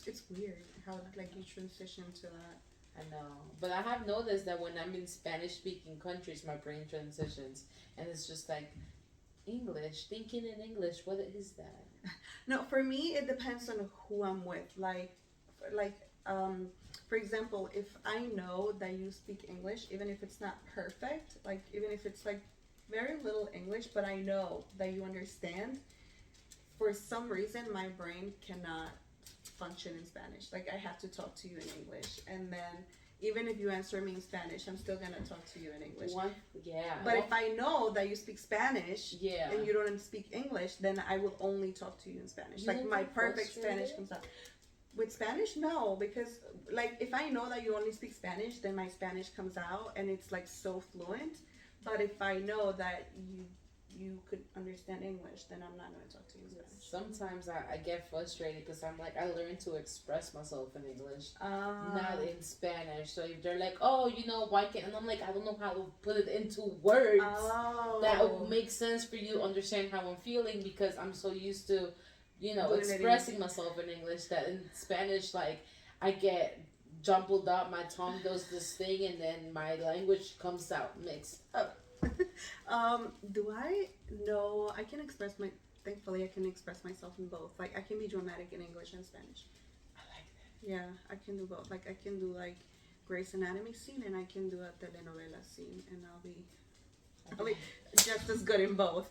It's weird how like you transition to that. I know. But I have noticed that when I'm in Spanish speaking countries, my brain transitions. And it's just like, English, thinking in English, what is that? No, for me it depends on who I'm with. For example, if I know that you speak English, even if it's not perfect, like even if it's like very little English, but I know that you understand, for some reason my brain cannot function in Spanish. Like I have to talk to you in English, and then even if you answer me in Spanish, I'm still gonna talk to you in English. But if I know that you speak Spanish Yeah. and you don't speak English, then I will only talk to you in Spanish. You Like don't my get perfect Spanish frustrated? comes out. With Spanish, no, because like if I know that you only speak Spanish, then my Spanish comes out and it's like so fluent. But if I know that you could understand English, then I'm not gonna talk to you in Spanish. Sometimes I get frustrated because I'm like, I learned to express myself in English, not in Spanish. So if they're like, oh, why can't, and I'm like, I don't know how to put it into words that would make sense for you to understand how I'm feeling, because I'm so used to, expressing myself in English, that in Spanish, like, I get jumbled up, my tongue does this thing, and then my language comes out mixed. Do I know I can express my thankfully I can express myself in both. Like I can be dramatic in English and Spanish. I like that. Yeah, I can do both. Like I can do like Grey's Anatomy scene and I can do a telenovela scene and I'll be just as good in both.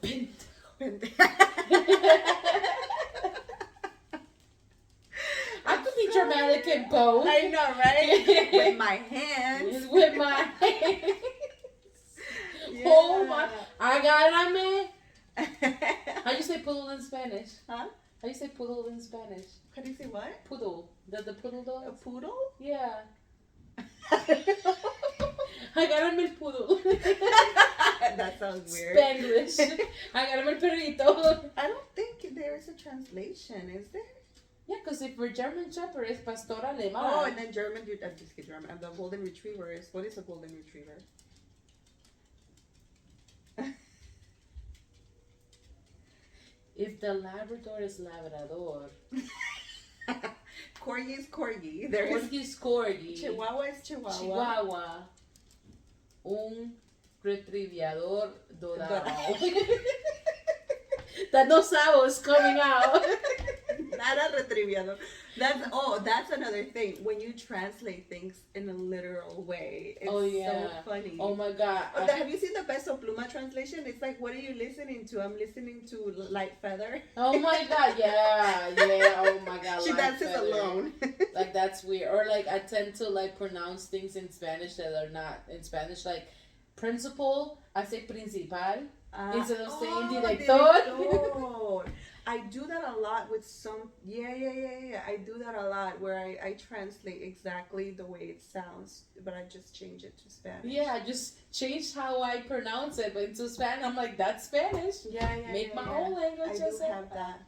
I could be dramatic in both. I know, right? With my hands. With my hands. Yeah. Oh my! Agárrame. How you say poodle in Spanish? Huh? How you say poodle in Spanish? How do you say what? Poodle. The poodle dog? A poodle? Yeah. Agárrame el poodle. That sounds weird. Spanglish. Agárrame el perrito. I don't think there is a translation, is there? Yeah, because if we're German Shepherd, it's Pastor Alemán. Oh, and then German, I'm just kidding, German. And the Golden Retriever is, what is a Golden Retriever? If the Labrador is Labrador. Corgi is Corgi. There is Corgi is Corgi. Chihuahua is Chihuahua. Chihuahua. Un retrievador dorado. That dinosaur is coming out. Not a retrievador. That's another thing. When you translate things in a literal way, it's so funny. Oh my god. Have you seen the Peso Pluma translation? It's like, what are you listening to? I'm listening to Light Feather. Oh my god, yeah. Oh my god. She dances alone. Like that's weird. Or like I tend to like pronounce things in Spanish that are not in Spanish. Like principal, I say principal. Instead of saying director. I do that a lot with some. Yeah. I do that a lot where I translate exactly the way it sounds, but I just change it to Spanish. Yeah, I just changed how I pronounce it, but into Spanish, I'm like, that's Spanish. Yeah. Make my own language. I do have that.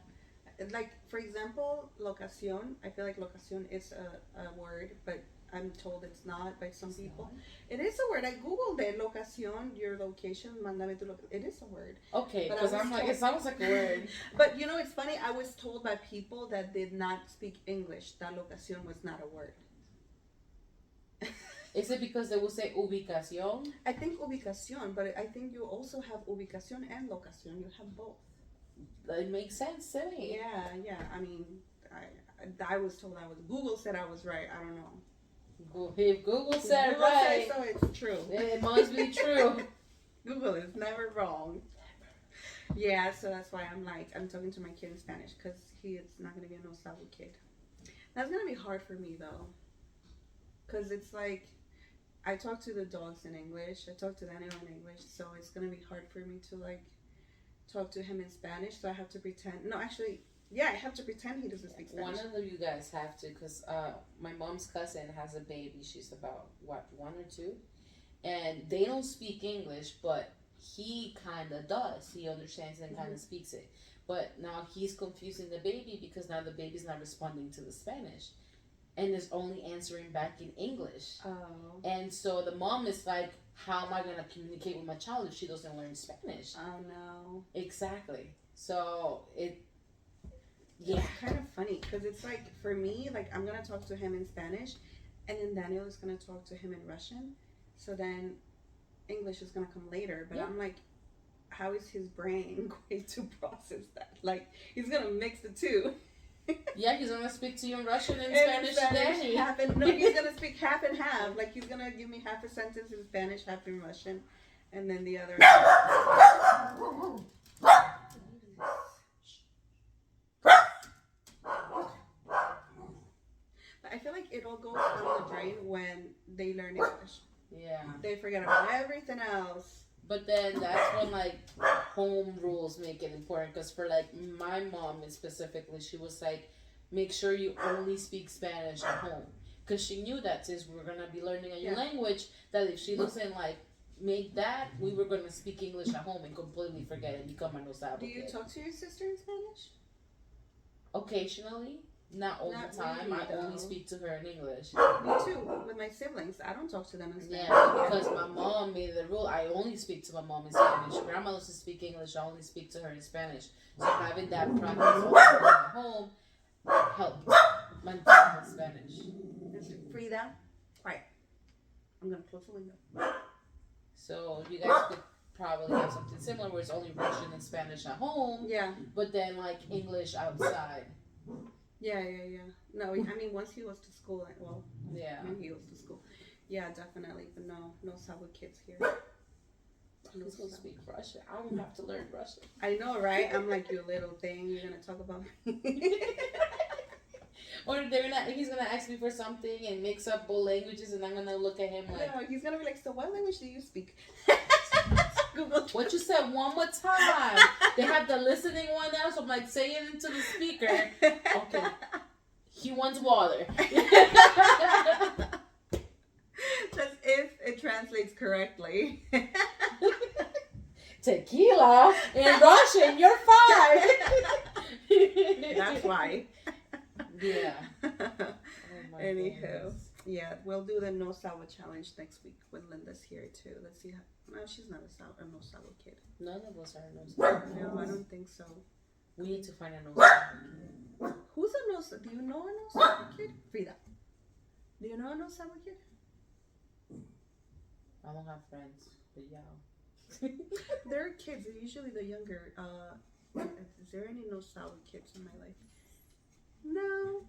Like, for example, locación. I feel like locación is a word, but I'm told it's not by some people. It is a word. I googled it. Locación, your location. Mándame tu locación. It is a word. Okay, because I'm like, it sounds like a word. But it's funny. I was told by people that did not speak English that locación was not a word. Is it because they will say ubicación? I think ubicación, but I think you also have ubicación and locación. You have both. It makes sense to me. Yeah. I mean, I was told I was. Google said I was right. I don't know. If Google said right, so it's true. It must be true. Google is never wrong. Yeah, so that's why I'm talking to my kid in Spanish because he is not gonna be a no salvo kid. That's gonna be hard for me though, because it's like I talk to the dogs in English, I talk to Daniel in English, so it's gonna be hard for me to like talk to him in Spanish. So I have to pretend. No, actually. Yeah, I have to pretend he doesn't speak Spanish. One of you guys have to, because my mom's cousin has a baby. She's about, 1 or 2? And they don't speak English, but he kind of does. He understands and kind of speaks it. But now he's confusing the baby because now the baby's not responding to the Spanish. And is only answering back in English. Oh. And so the mom is like, how am I going to communicate with my child if she doesn't learn Spanish? Oh, no. Exactly. So Yeah, it's kind of funny because it's like for me, like I'm gonna talk to him in Spanish, and then Daniel is gonna talk to him in Russian. So then English is gonna come later. But I'm like, how is his brain going to process that? Like he's gonna mix the two. Yeah, he's gonna speak to you in Russian and Spanish. Danny. He's gonna speak half and half. Like he's gonna give me half a sentence in Spanish, half in Russian, and then the other. I feel like it all goes on the brain when they learn English. Yeah. They forget about everything else. But then that's when like home rules make it important. Because for like my mom specifically, she was like, make sure you only speak Spanish at home. Because she knew that since we were going to be learning a new language, that if she doesn't like make that, we were gonna speak English at home and completely forget and become a no sabo Do you kid. talk to your sister in Spanish? Occasionally, not all Not the time. really, I only though. speak to her in English. Me too. With my siblings, I don't talk to them in Spanish. Yeah, because my mom made the rule. I only speak to my mom in Spanish. Grandma loves to speak English. I only speak to her in Spanish. So having that practice also at home helped maintain my Spanish. Frida, quiet. I'm gonna close the window. So you guys could probably have something similar where it's only Russian and Spanish at home, Yeah, but then like English outside. yeah. No, I mean once he goes to school, like, well, Yeah. when he goes to school, yeah, definitely. But no Sabo kids here. Who's gonna speak Russian? I would have to learn Russian. I know, right? I'm like your little thing. You're gonna talk about me. Or he's gonna ask me for something and mix up both languages, and I'm gonna look at him like, No, he's gonna be like, so what language do you speak? Google. what you said one more time. They have the listening one now, so I'm like, say it into the speaker. Okay. He wants water. That's if it translates correctly. Tequila in Russian, you're fine. That's why. Yeah. Oh my Anywho, goodness. yeah, we'll do the no sour challenge next week when Linda's here too. Let's see how. No, she's not a no sour kid. None of us are no. No, I don't think so. We need to find a no. Who's a no? Do you know a no sour kid? Frida. Do you know a no sour kid? I don't have friends, but yeah. There are kids. They're usually the younger. Is there any no sour kids in my life? No.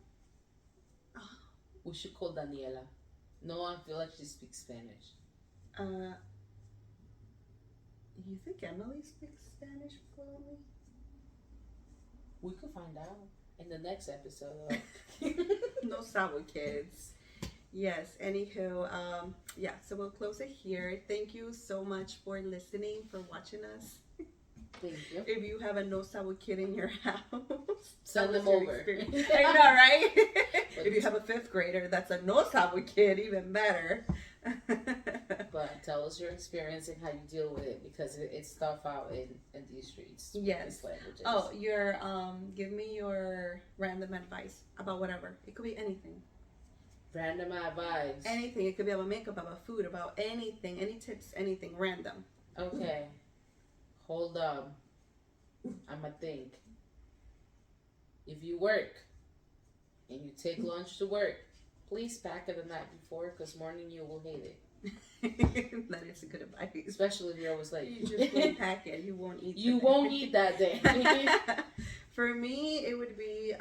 We should call Daniela. No, I feel like she speaks Spanish. You think Emily speaks Spanish fluently? We could find out in the next episode. No sour kids. Yes. Anywho, yeah. So we'll close it here. Thank you so much for listening, for watching us. Thank you. If you have a no sour kid in your house, Send tell us them your over. experience. I know, right? If you have a 5th grader, that's a no sour kid, even better. But tell us your experience and how you deal with it, because it's tough out in these streets. Yes. These languages. Oh, give me your random advice about whatever. It could be anything. Random advice. Anything. It could be about makeup, about food, about anything, any tips, anything random. Okay. Hold up. I'ma think. If you work and you take lunch to work, please pack it the night before, because morning you will hate it. That is a good advice. Especially if you're always late. You just won't pack it. You won't eat. You today. won't eat that day. For me, it would be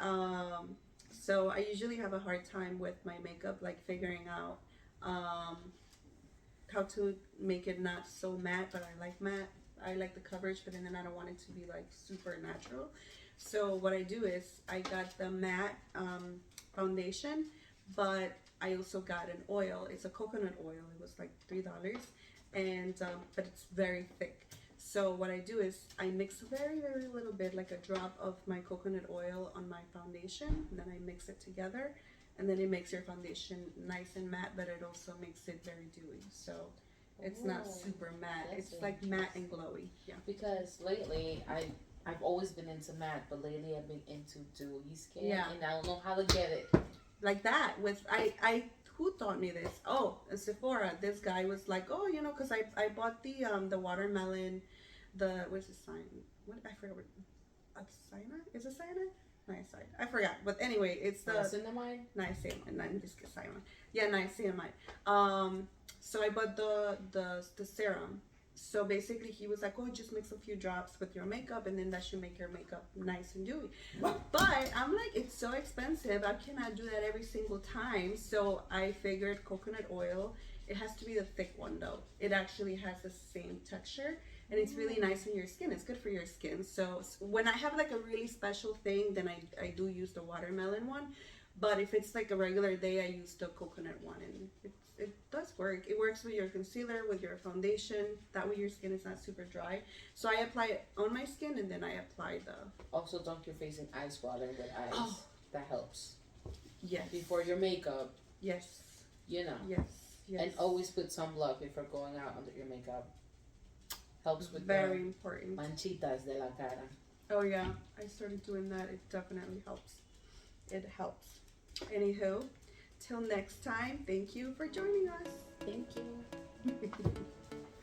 so I usually have a hard time with my makeup, like figuring out how to make it not so matte, but I like matte. I like the coverage, but then I don't want it to be like super natural. So what I do is I got the matte foundation, but I also got an oil. It's a coconut oil. It was like $3, and but it's very thick. So what I do is I mix a very, very little bit, like a drop of my coconut oil on my foundation, and then I mix it together, and then it makes your foundation nice and matte, but it also makes it very dewy. So it's not super matte. That's It's like matte and glowy. Yeah. Because lately I've always been into matte, but lately I've been into dewy skin, Yeah. and I don't know how to get it. Like that with I who taught me this? Oh, at Sephora. This guy was like, oh, you know, because I bought the watermelon, what's the sign? What I forgot. What cyanide? Is it cyanide? Niacin. I forgot. But anyway, it's the Niacinamide? niacin. I'm just kidding. Cyanide. Yeah, niacinamide. So I bought the serum. So basically, he was like, "Oh, just mix a few drops with your makeup, and then that should make your makeup nice and dewy." But I'm like, it's so expensive. I cannot do that every single time. So I figured coconut oil. It has to be the thick one though. It actually has the same texture, and it's really nice on your skin. It's good for your skin. So when I have like a really special thing, then I do use the watermelon one. But if it's like a regular day, I use the coconut one, and it does work. It works with your concealer, with your foundation. That way your skin is not super dry. So I apply it on my skin, and then I apply the... Also, dunk your face in ice water with ice. Oh. That helps. Yes. Before your makeup, Yes. you know. Yes. Yes. And always put sunblock before going out under your makeup. Helps with very the important. manchitas de la cara. Oh yeah, I started doing that. It definitely helps. It helps. Anywho, till next time, thank you for joining us. Thank you.